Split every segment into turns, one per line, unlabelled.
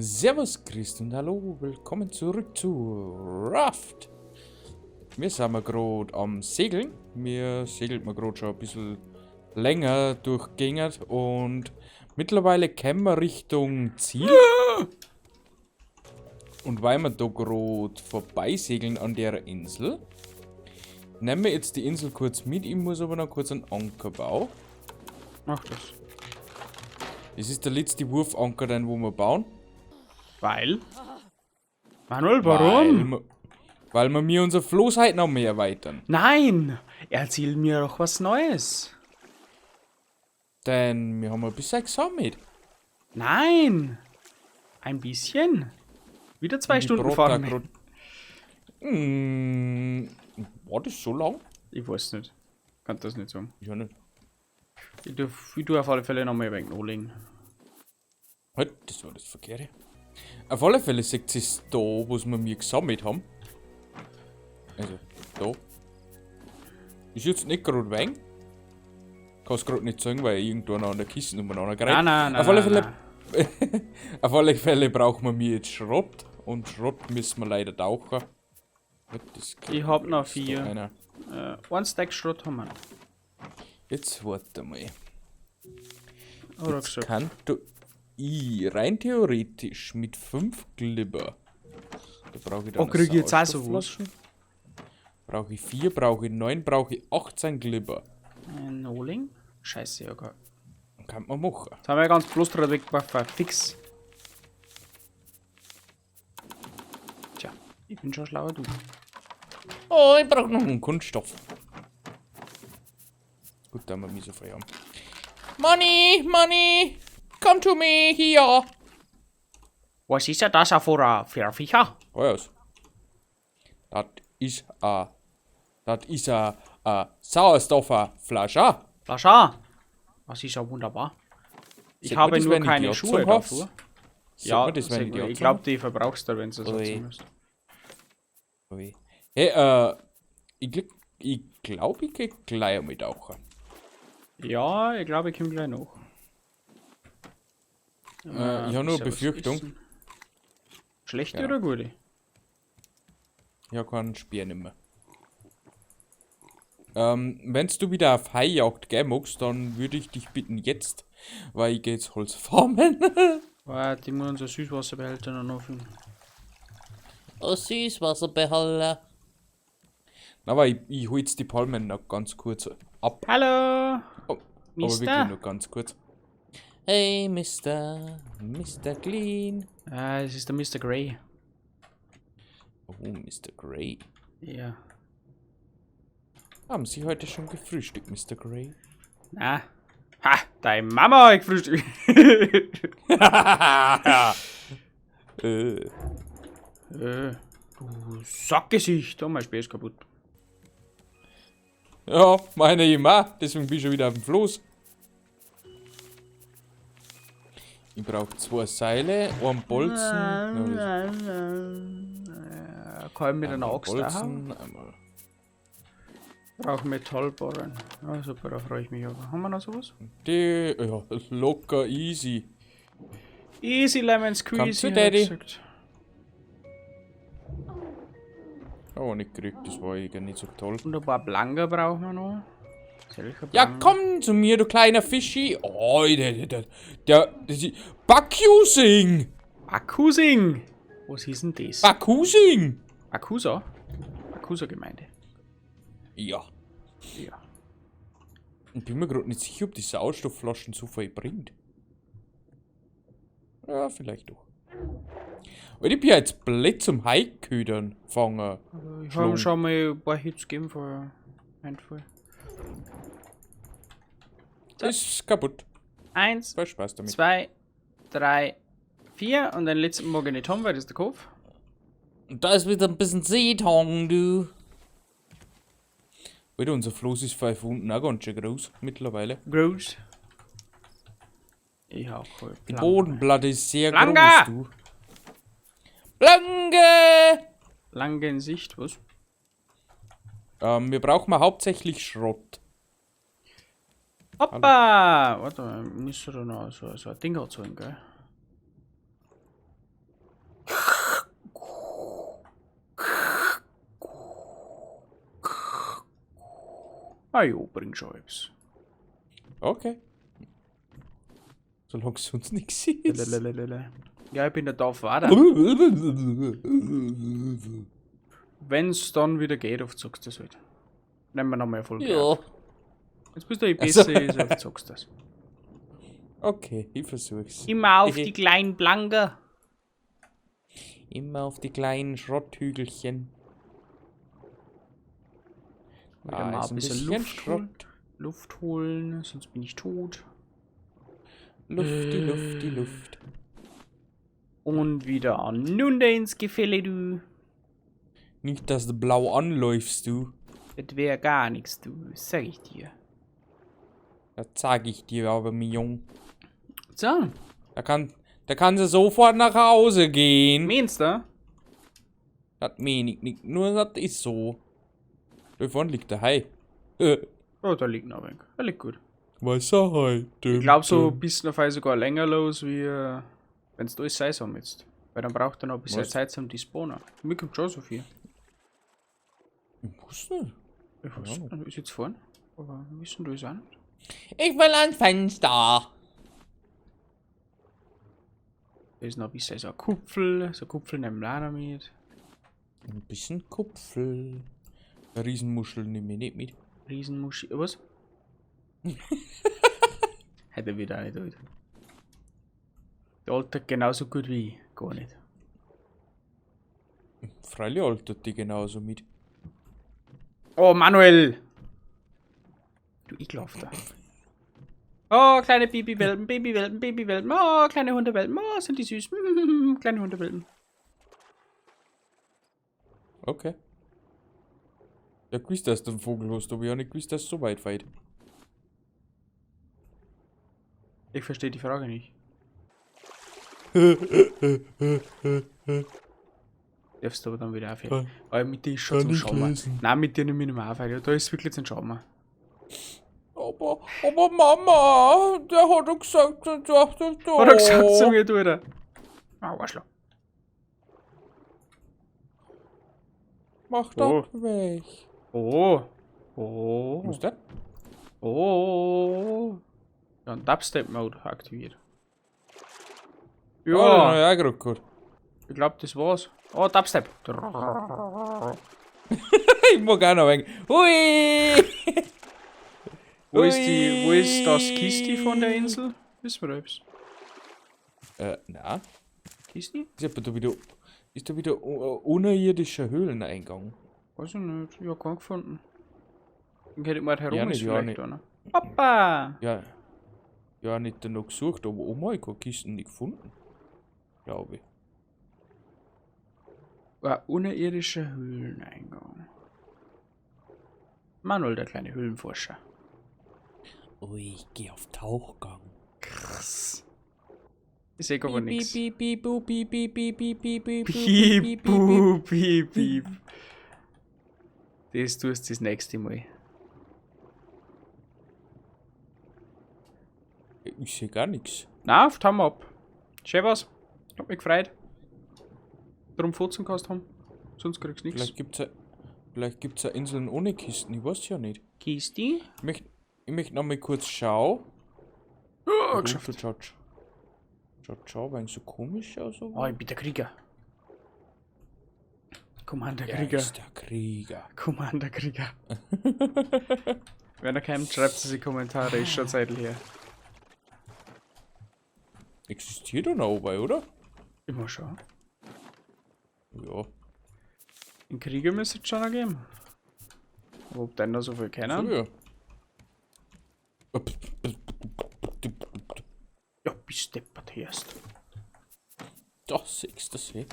Servus Christ und hallo, willkommen zurück zu Raft. Wir sind gerade am Segeln. Wir segeln gerade schon ein bisschen länger durch Gegend und mittlerweile kommen wir Richtung Ziel. Und weil wir da gerade vorbeisegeln an der Insel, nehmen wir jetzt die Insel kurz mit. Ich muss aber noch kurz einen Anker bauen.
Mach das.
Das ist der letzte Wurfanker, den wo wir bauen.
Weil? Manuel, warum?
Weil wir mir unser Floß halt noch mehr erweitern.
Nein! Erzähl mir doch was Neues.
Denn wir haben ein bisschen gesammelt.
Nein! Ein bisschen? Wieder 2 Stunden fahren.
War das so lang?
Ich weiß nicht. Kann das nicht sagen.
Ja nicht.
Ich tu auf alle Fälle noch mal ein wenig anlegen.
Halt, das war das Verkehrte. Auf alle Fälle sagt es da, was wir mir gesammelt haben. Also, da. Ist jetzt nicht gerade Wein. Kann's gerade nicht sagen, weil irgendwo noch an der Kiste umeinander greift.
Nein.
Auf alle Fälle. Auf alle Fälle brauchen wir mir jetzt Schrott. Und Schrott müssen wir leider tauchen.
Ich hab noch 4. 1 Stack Schrott haben wir noch.
Jetzt warte mal.
Oder
Jetzt
gesagt.
kann du rein theoretisch mit 5 Glibber. Da brauche ich dann
Oh, krieg ich jetzt auch sowas?
Brauche ich 4, brauche ich 9, brauche ich 18 Glibber.
Ein Noling? Scheiße, ja gar.
Kann man machen.
Jetzt haben wir ja ganz bloß dran weggebracht. Fix. Tja, ich bin schon schlauer du.
Oh, ich brauche noch einen Kunststoff. Gut, da wir mich so frei haben. Money! Come to me hier!
Was ist ja das für ein Viecher?
Was? Das ist a Sauerstofferflasche.
Flasche. Das ist ja wunderbar. Ich
Sieht man
habe
das,
nur
wenn ich
keine
die
Schuhe
angezogen hab?
dafür.
Sieht
Ja,
man das, wenn
ich
die
glaube, die verbrauchst du, wenn du es
Ui.
anziehen musst.
Hey, ich glaube, ich gehe gleich mit tauchen.
Ja, ich glaube, ich komme gleich noch.
Ich habe nur eine
ist ja was
Befürchtung.
essen. Schlechte
Ja.
oder gute?
Ich habe keinen Speer nimmer. Wenn du wieder auf Haijagd gehen magst, dann würde ich dich bitten jetzt, weil ich gehe jetzt Holz farmen.
Warte, ich muss unser Süßwasserbehälter noch nachfüllen.
Oh, Süßwasserbehälter. Na, aber ich hol jetzt die Palmen noch ganz kurz ab.
Hallo!
Oh, aber
Mister?
wirklich nur ganz kurz. Hey, Mr. Clean.
Ah, es ist der Mr. Grey.
Oh, Mr. Grey.
Ja.
Haben Sie heute schon gefrühstückt, Mr. Grey?
Na. Ha! Deine Mama hat gefrühstückt. Du Sackgesicht. Oh, mein Speer ist kaputt.
Ja, meine immer. Deswegen bin ich schon wieder auf dem Floß. Ich brauche 2 Seile, einen Bolzen.
Kann ich mit einer
Einmal
Axt haben?
Bolzen, einmal.
Brauche Metallbarren. Ah, super, da freue ich mich aber. Haben wir noch sowas?
Die, ja, locker, easy.
Easy Lemon
Kommst
Squeezy,
du, Daddy?
hab ich gesagt.
Aber nicht gekriegt, das war irgendwie nicht so toll.
Und ein paar Blanker brauchen wir noch.
Ja, komm zu mir, du kleiner Fischi. Oh, das ist Bakusing.
Akkusing! Was hieß denn das?
Bakusing.
Akusa? Akusa Gemeinde.
Ja.
Ja.
Ich bin mir gerade nicht sicher, ob die Sauerstoffflaschen so viel bringt. Ja, vielleicht doch. Und ich bin ja jetzt blöd zum Haiködern fangen.
Aber ich habe schon mal ein paar Hits gegeben für Einfall.
Das ist kaputt.
1,
Viel Spaß damit.
2, 3, 4 und den letzten mag ich nicht haben, weil das ist der Kopf.
Und da ist wieder ein bisschen Seetang, du. Alter, unser Floß ist 5 unten auch ganz schön groß mittlerweile.
Groß. Ich auch halt.
Die Bodenplatte ist sehr
Blanka!
groß, du. Blanke!
Lange in Sicht, was?
Wir brauchen mal hauptsächlich Schrott.
Hoppa! Warte mal, müsste da noch so ein Ding erzeugen, gell? Ah ja, bring schon etwas.
Okay. Solange es sonst nichts ist.
Lalalala. Ja, ich bin der Dorf Wader. Wenn's dann wieder geht, auf zockst du das halt. Nehmen wir nochmal Erfolg.
Ja.
Jetzt bist du eh
Also-
besser, ist auf zockst das.
Okay, ich versuch's.
Immer auf die kleinen Blanker.
Immer auf die kleinen Schrotthügelchen.
Wieder mal
ist
ein bisschen Luft holen, sonst bin ich tot.
Luft.
Und wieder an Nunde ins Gefälle, du.
Nicht, dass du blau anläufst, du.
Das wär gar nichts, du. Das sag ich dir.
Das sag ich dir aber, mein Jung.
So,
Da kann sie sofort nach Hause gehen.
meinst du?
Das meine ich nicht, nur das ist so. Da vorne liegt der Hai.
Oh, da liegt noch ein wenig. Der liegt gut.
Weißer Hai.
Ich glaube, so ein bisschen auf jeden sogar länger los, wie wenn es alles sein soll jetzt. Weil dann braucht er noch ein bisschen
Was?
Zeit zum Despawnen. Mir kommt schon so viel.
Ich muss nicht.
Ich weiß nicht, ist jetzt vorne. Aber wissen du es auch nicht?
Ich will ans Fenster.
Da ist noch ein bisschen so ein Kupfel. So ein Kupfel nehmen wir auch noch mit.
Ein bisschen Kupfel. Eine Riesenmuschel nehme ich nicht mit.
Riesenmuschi. Was? Hätte er wieder auch nicht alt. Der altert genauso gut wie ich. Gar nicht.
Freilich altert die genauso mit.
Oh, Manuel! Du Ekelhafter. Oh, kleine Babywelpen, Babywelpen, Babywelpen. Oh, kleine Hundewelpen. Oh, sind die süß. Kleine Hundewelpen.
Okay. Ja, gewusst, dass du einen Vogel hast, aber ich habe nicht gewusst, dass es so weit weit.
Ich verstehe die Frage nicht. Darfst du aber dann wieder aufhören. Aber mit dir ist schon zum Schauen. Nein, mit dir nicht mehr aufhören. Da ist wirklich zum Schauen.
Aber Mama, der hat doch gesagt, er sagt das doch.
Hat er gesagt zu mir, du Alter. Ah, Arschloch.
Mach
Oh.
das weg.
Oh. Oh.
Was denn?
Oh. Ja, ein Dubstep-Mode aktiviert.
Ja,
Ja,
ja, gerade gut.
ich glaube, das war's. Oh, Dubstep.
Ich mag auch noch ein wenig. Hui!
Wo ist das Kisti von der Insel? Wissen wir das?
Na.
Kisti?
Ist da wieder unterirdischer Höhleneingang?
Weiß ich nicht. Ja, keinen gefunden. Den hätte ich mal herum
Ja,
ist
nicht, ja,
vielleicht
nicht.
einer. Papa!
Ja. Ja, nicht danach gesucht, aber Oma, ich habe Kisten nicht gefunden. Glaube ich.
Ein unterirdischer Höhleneingang. Manuel, der kleine Höhlenforscher.
Ui, ich gehe auf Tauchgang.
Krass. Ich seh aber nix.
Piep, piep, piep, piep, piep, piep, piep, piep, piep,
Piep, piep, piep, piep. Das tust du das nächste Mal.
Ich sehe gar nichts.
Na, auf Thumb ab. Schön was. Hab mich gefreut. Darum Futzen kannst haben. Sonst kriegst du nichts.
Vielleicht gibt's ja Inseln ohne Kisten, ich weiß ja nicht.
Kisti?
Ich möchte noch mal kurz schauen.
Oh,
Das schaut ein wenig so komisch aus.
Oh, ich bin der Krieger. Commander
Er
Krieger.
ist der Krieger.
Commander Krieger. Wenn er keinen schreibt es in die Kommentare, ist schon Zeit her.
Existiert doch noch oben, oder?
Immer schon.
Ja.
Den Krieger müsste es schon noch geben. Aber ob denn da so viel
So,
kennen?
ja.
Ja, bis deppert erst.
Das ist das hier.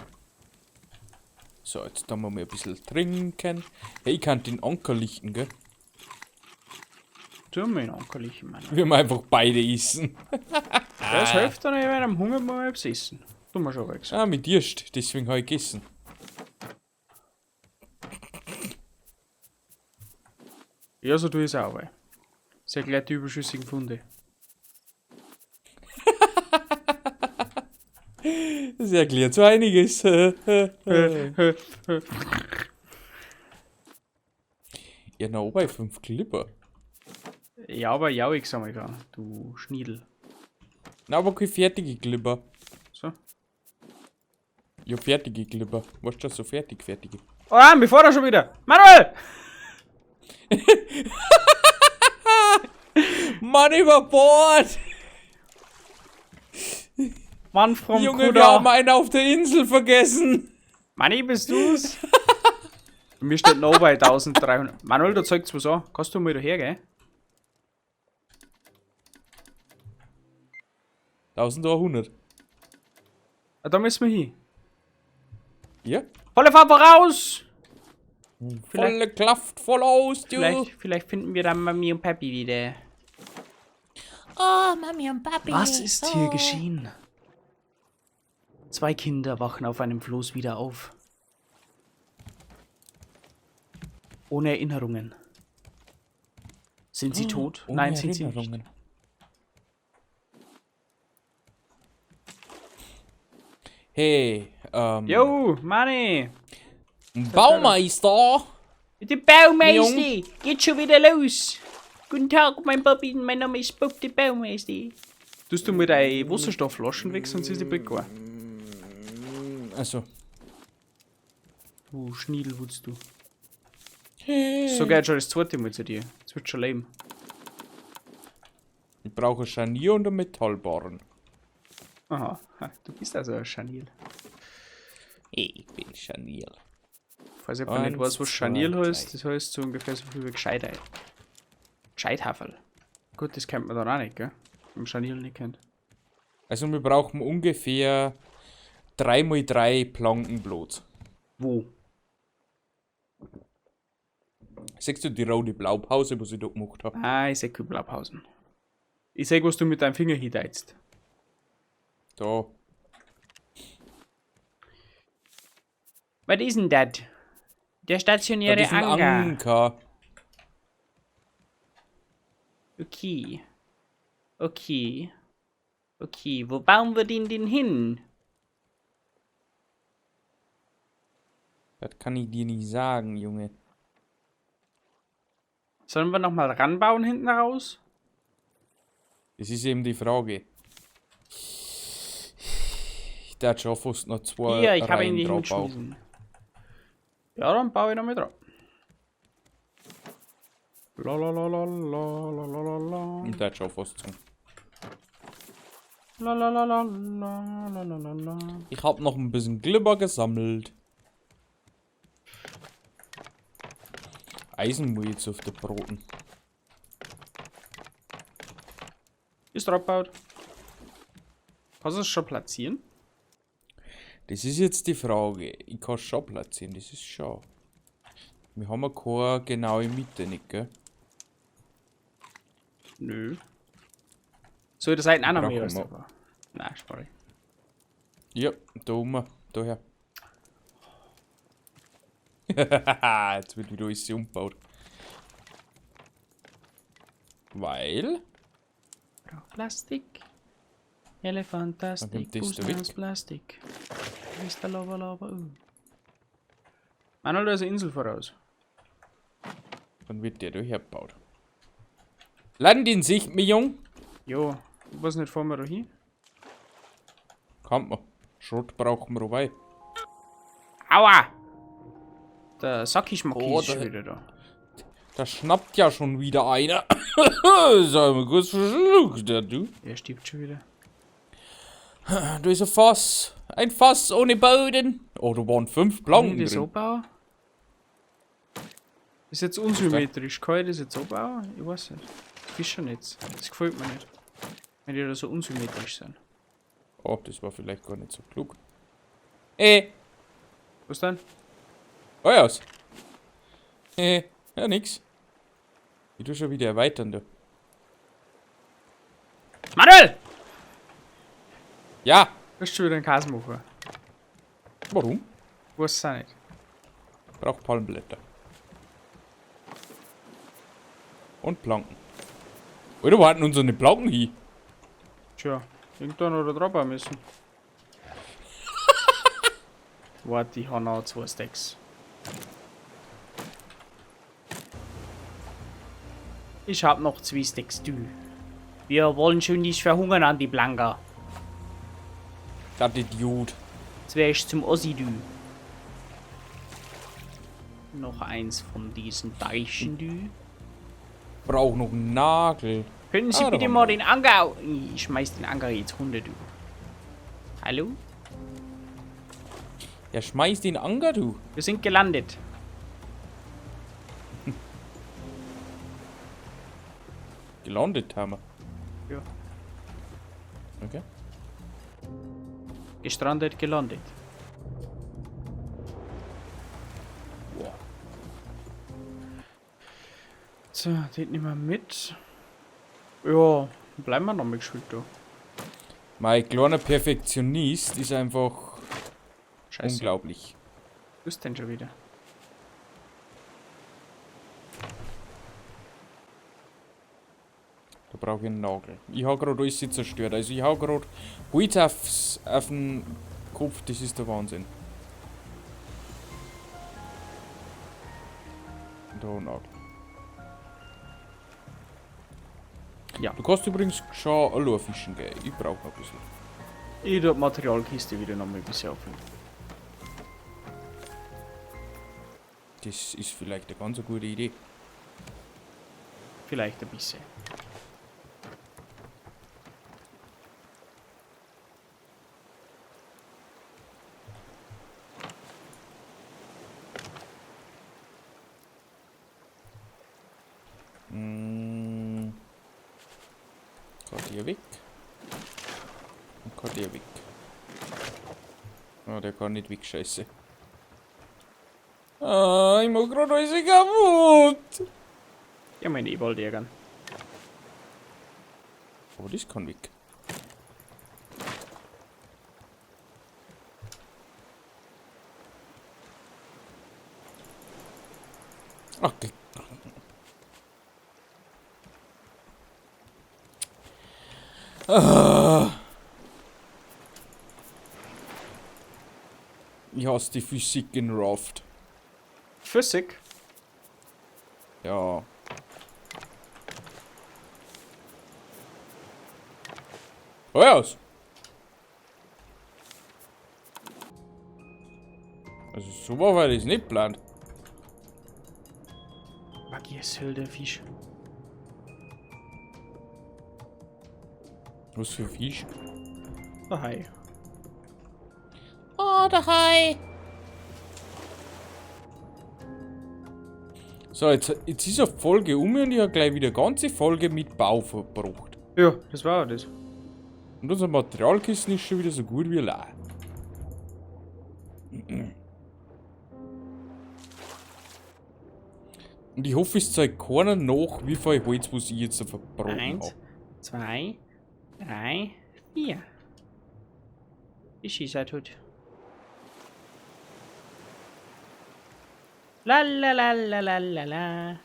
So, jetzt haben wir mal ein bisschen trinken. Hey, ich kann den Anker lichten, gell?
Tu mir einen Ankerlichen, Mann.
Wir haben einfach beide essen.
Das hilft dann, wenn am Hunger mal etwas essen. Tun wir schon weg.
Ah, mit Durst, deswegen habe ich gegessen.
Ja, so tue ich es auch, ey. Sehr gleich die überschüssigen Funde.
Das erklärt so einiges. Ja, na, bei 5 Clipper.
Ja, aber ja, ich sag mal da, du Schniedel.
Na, aber kein fertige Glibber.
So.
Ja, fertige Glibber. Was ist das so fertige?
Oh nein, bevor er schon wieder. Manuel!
Mann, über Bord!
Mann vom
Junge, wir
Kuder.
haben einen auf der Insel vergessen.
Manni, bist du's? Mir steht noch bei 1300. Manuel, da zeigt's was an. Kannst du mal daher, gell?
1200.
Ah, da müssen wir hin.
Ja?
Volle Fahrt voraus!
Volle Kraft, voll aus, du.
Vielleicht finden wir dann Mami und Papi wieder.
Oh, Mami und Papi.
Was ist hier geschehen? 2 Kinder wachen auf einem Floß wieder auf. Ohne Erinnerungen. Sind sie tot?
Ohne
Nein, sind sie nicht.
Erinnerungen. Hey,
Jo, Manni!
Baumeister!
Der Baumeister! Geht schon wieder los! Guten Tag, mein Papi, mein Name ist Bob, der Baumeister. Tust du mir deine Wasserstoffflaschen weg, sonst ist die Bäcker.
Also.
Du Schniedel, wutzt du.
Hey.
So geht schon das zweite Mal zu dir. Das wird schon leben.
Ich brauche ein Scharnier und einen Metallbarren.
Aha, ha, du bist also ein Scharnier.
Ich bin Scharnier.
Falls jemand nicht weiß, was
1,
Scharnier
2,
heißt, das heißt so ungefähr so viel wie Gescheitei. Gescheithaferl. Gut, das kennt man dann auch nicht, gell? Wenn man Scharnier nicht kennt.
Also wir brauchen ungefähr 3x3 Planken Blut.
Wo?
Siehst du die rote Blaupause, was ich da gemacht habe?
Ah, ich seh keine Blaupausen. Ich seh, was du mit deinem Finger hindeizt.
Da.
Was ist denn das? Der stationäre
Das ist ein
Anker.
Anker.
Okay. Okay. Okay, wo bauen wir den denn hin?
Das kann ich dir nicht sagen, Junge.
Sollen wir nochmal ranbauen hinten raus?
Das ist eben die Frage. Ich darf schon fast noch 2
Hier, ich habe ihn
Reihen
nicht
drauf bauen.
hingeschmissen. Ja, dann baue ich noch mit drauf. Lalalala.
Ich darf schon fast sagen.
Lalalala.
Ich habe noch ein bisschen Glibber gesammelt. Eisen muss ich jetzt auf den Broten.
Ist drauf gebaut. Kannst du es schon platzieren?
Das ist jetzt die Frage. Ich kann es schon platzieren, das ist schon. Wir haben ja keine genaue Mitte, nicht, gell?
Nö. Soll ich das Seiten auch noch
Brauchen
mehr
wir.
als davor? Nein, spare ich.
Ja, da oben, daher. Jetzt wird wieder alles umgebaut. Weil.
Brauch Plastik. Elefantastik.
Dann kommt das da weg.
Plastik. Ist der Lava. Manuel, da ist eine Insel voraus.
Dann wird der da hergebaut. Land in Sicht, mein Jung.
Jo, du was nicht vor mir da hin?
Kann man. Schrott brauchen wir dabei.
Aua! Der Sackischmacki
Oh,
ist schon
da-
wieder da.
Da schnappt ja schon wieder einer. Sag mal kurz verschluckt, der du.
Der stirbt schon wieder.
Da ist ein Fass. Ein Fass ohne Boden. Oh, da waren 5
Kann
Planken
ich das so
drin.
bauen? Ist jetzt unsymmetrisch. Kann ich das jetzt so bauen? Ich weiß nicht. Fischernetz. Das gefällt mir nicht. Wenn die da so unsymmetrisch sind.
Oh, das war vielleicht gar nicht so klug.
Was denn?
Oh ja. Ja, nix. Ich tu schon wieder erweitern, du.
Manuel!
Ja.
Du hast schon wieder einen Kasen machen.
Warum?
Ich weiß es auch nicht.
Braucht Palmblätter. Und Planken. Oder wo hatten unsere Planken hin?
Tja, irgendwann oder drauf bauen müssen. Warte, ich habe noch 2 Stacks. Ich hab noch 2 Sticks, du. Wir wollen schon nicht verhungern an die Blanka.
Das Idiot.
Jetzt wär ich zum Ossi, du. Noch eins von diesen Teilchen, du.
Brauch noch einen Nagel.
Können Sie
da
bitte
haben
mal
wir.
den Anker... Ich schmeiß den Anker jetzt runter, du. Hallo?
Ja, schmeiß den Anker, du.
Wir sind gelandet.
Gelandet haben wir.
Ja.
Okay.
Gestrandet, gelandet.
Wow.
So, den nehmen wir mit. Ja, bleiben wir noch mit Schuld, du.
Mein kleiner Perfektionist ist einfach
Scheiße.
unglaublich.
Was ist denn schon wieder?
Da brauche ich einen Nagel. Ich habe gerade alles zerstört. Also ich habe gerade Holz auf den Kopf. Das ist der Wahnsinn. Und da ein Nagel.
Ja.
Du kannst übrigens schon allein fischen gehen. Ich brauche noch ein bisschen.
Ich tue die Materialkiste wieder noch mal ein bisschen auffüllen.
Das ist vielleicht eine ganz gute Idee.
Vielleicht ein bisschen.
Kann der weg. Und kann der weg. Ah, der kann nicht weg, scheiße. Ah, ich mach grad alles kaputt.
Ja, meine E-Ball-Jägern.
Aber das kann weg. Ach, ich hasse die Physik in Raft.
Physik.
Ja. Feuers! Also so war das nicht geplant.
Magiershilde Fisch.
Was für Fisch?
Oh, hi.
Oh, der Hai.
So, jetzt ist eine Folge um und ich habe gleich wieder eine ganze Folge mit Bau verbracht.
Ja, das war das.
Und unser Materialkissen ist schon wieder so gut wie leer. Und ich hoffe, es zeigt keiner nach, wie viel Holz, was ich jetzt verbraten
1,
habe.
2, 3, 4. Ich schieße tot. La la la la la la la.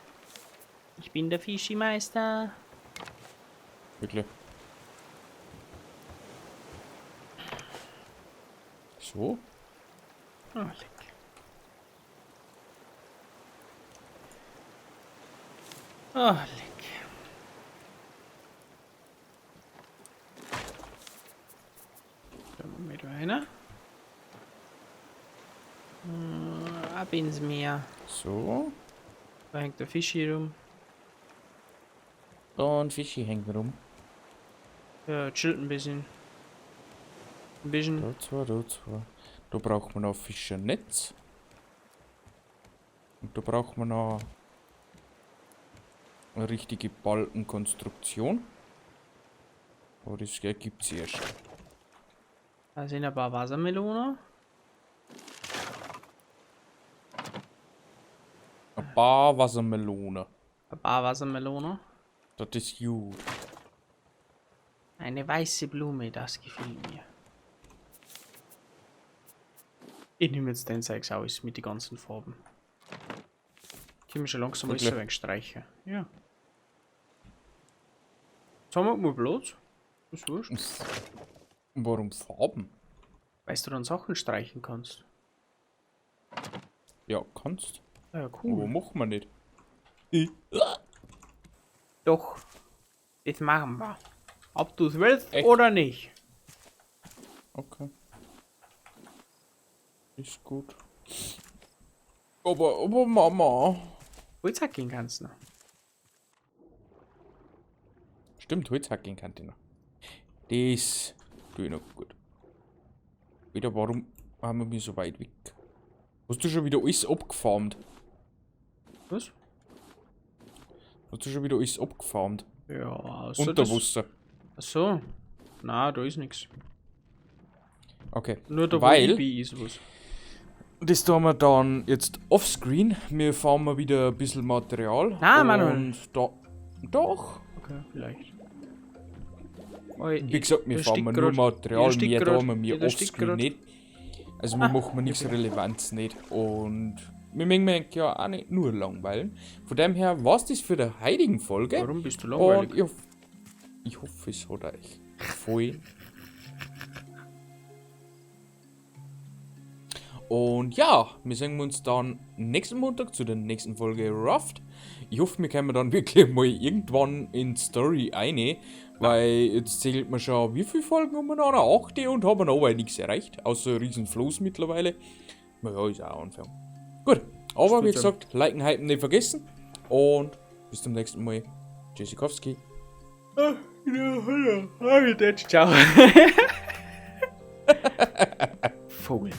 Ich bin der Fischimeister.
Wirklich. So.
Oh, leck. Oh, leck. Da machen wir da einer. Ab ins Meer.
So.
Da hängt der Fisch hier rum.
Und Fischi hängt rum.
Ja, chillt ein bisschen. Ein bisschen.
Da zwei, da zwei. Da braucht man noch Fischernetz. Und da braucht man noch eine richtige Balkenkonstruktion. Aber das ergibt sich erst.
Da sind ein paar Wassermelonen.
Ein paar Wassermelonen.
Ein paar Wassermelonen.
Das ist gut.
Eine weiße Blume, das gefiel mir. Ich nehme jetzt den Zeugs aus mit den ganzen Farben. Können wir schon langsam alles
Wirklich?
ein wenig streichen. Ja. Jetzt haben wir mal Platz. Das ist wurscht.
Warum Farben?
Weißt du, dann Sachen streichen kannst.
Ja, kannst.
Ja,
Aber
cool.
machen wir nicht.
Doch. Das machen wir. Ob du es willst
Echt?
oder nicht.
Okay. Ist gut. Aber Mama.
Holzhack gehen kannst du noch.
Stimmt, Holzhacking kann ich noch. Das tue ich noch gut. Wieder, warum haben wir mich so weit weg? Hast du schon wieder alles abgefarmt?
Was?
Hast du schon wieder alles abgefarmt?
Ja,
Unter Wasser.
Achso. Na, da ist nichts.
Okay.
Nur da, wo
Weil,
Ibi ist was.
das tun wir dann jetzt offscreen. Wir fahren mal wieder ein bisschen Material.
Na, Manuel.
Und da. Doch.
Okay, vielleicht.
Wie gesagt, wir fahren mal nur Material. Mehr tun wir offscreen nicht. Also wir machen mir nichts Relevanz nicht. Und wir möchten mich ja auch nicht nur langweilen. Von dem her war es das für die heutigen Folge.
Warum bist du langweilig?
Und ich hoffe, es hat euch gefallen. Und ja, wir sehen uns dann nächsten Montag zu der nächsten Folge Raft. Ich hoffe, wir können dann wirklich mal irgendwann in Story eine, weil jetzt zählt man schon, wie viele Folgen haben wir noch? 8 und haben noch aber nichts erreicht, außer riesen Floß mittlerweile. Naja, ist auch ein Anfang. Gut, aber wie gesagt, liken, hypen nicht vergessen und bis zum nächsten Mal. Tschüssikowski.
Ciao. Vogel.